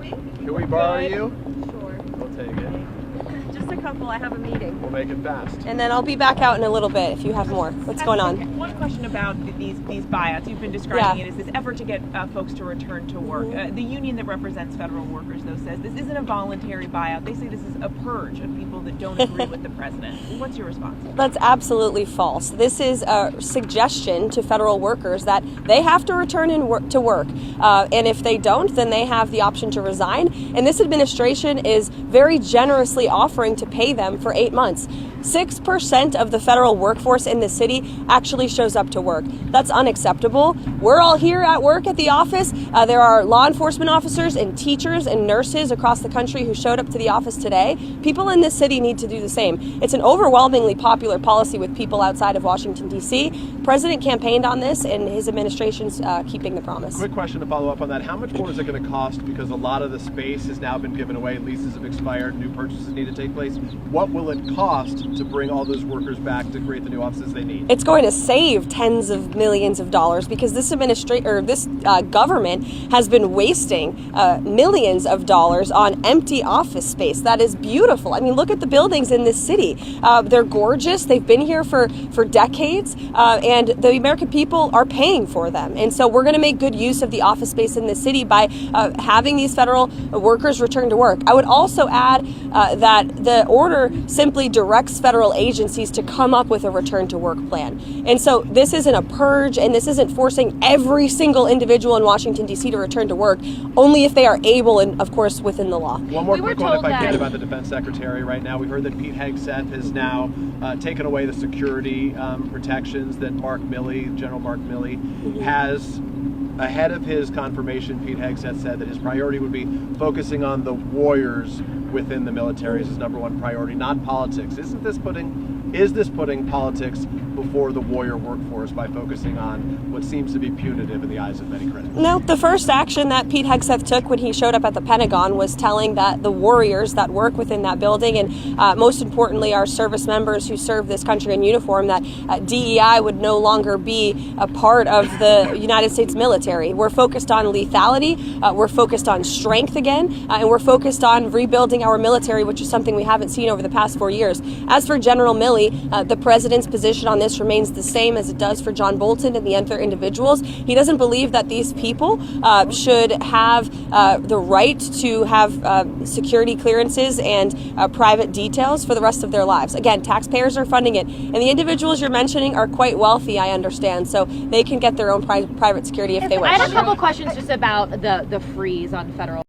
doing? Can we borrow you? Sure. We'll take it. Just a couple. I have a meeting. We'll make it fast. And then I'll be back out in a little bit if you have more. What's going on? Okay. One question about these buyouts. You've been describing it as this effort to get folks to return to work. The union that represents federal workers, though, says this isn't a voluntary buyout. They say this is a purge of people that don't agree with the president. What's your response? That's absolutely false. This is a suggestion to federal workers that they have to return to work. And if they don't, then they have the option to resign. And this administration is very generously offering to pay them for 8 months. 6% of the federal workforce in the city actually shows up to work. That's unacceptable. We're all here at work at the office. There are law enforcement officers and teachers and nurses across the country who showed up to the office today. People in this city need to do the same. It's an overwhelmingly popular policy with people outside of Washington, D.C. The president campaigned on this, and his administration's keeping the promise. Quick question to follow up on that. How much more is it going to cost? Because a lot of the space has now been given away. Leases have expired. New purchases need to take place. What will it cost to bring all those workers back to create the new offices they need? It's going to save tens of millions of dollars because this government has been wasting millions of dollars on empty office space. That is beautiful. I mean, look at the buildings in this city. They're gorgeous. They've been here for decades, and the American people are paying for them. And so we're going to make good use of the office space in the city by having these federal workers return to work. I would also add that the order simply directs federal agencies to come up with a return to work plan. And so this isn't a purge, and this isn't forcing every single individual in Washington, D.C. to return to work, only if they are able and, of course, within the law. One more quick one, if I can, about the defense secretary right now. We've heard that Pete Hegseth has now taken away the security protections that General Mark Milley has. Ahead of his confirmation, Pete Hegseth said that his priority would be focusing on the warriors within the military as his number one priority, not politics. Is this putting politics before the warrior workforce by focusing on what seems to be punitive in the eyes of many critics? No, the first action that Pete Hegseth took when he showed up at the Pentagon was telling that the warriors that work within that building, and most importantly our service members who serve this country in uniform, that DEI would no longer be a part of the United States military. We're focused on lethality, we're focused on strength again, and we're focused on rebuilding our military, which is something we haven't seen over the past 4 years. As for General Milley, the president's position on this remains the same as it does for John Bolton and the other individuals. He doesn't believe that these people should have the right to have security clearances and private details for the rest of their lives. Again, taxpayers are funding it, and the individuals you're mentioning are quite wealthy, I understand, so they can get their own private security if they wish. I had a couple questions just about the freeze on federal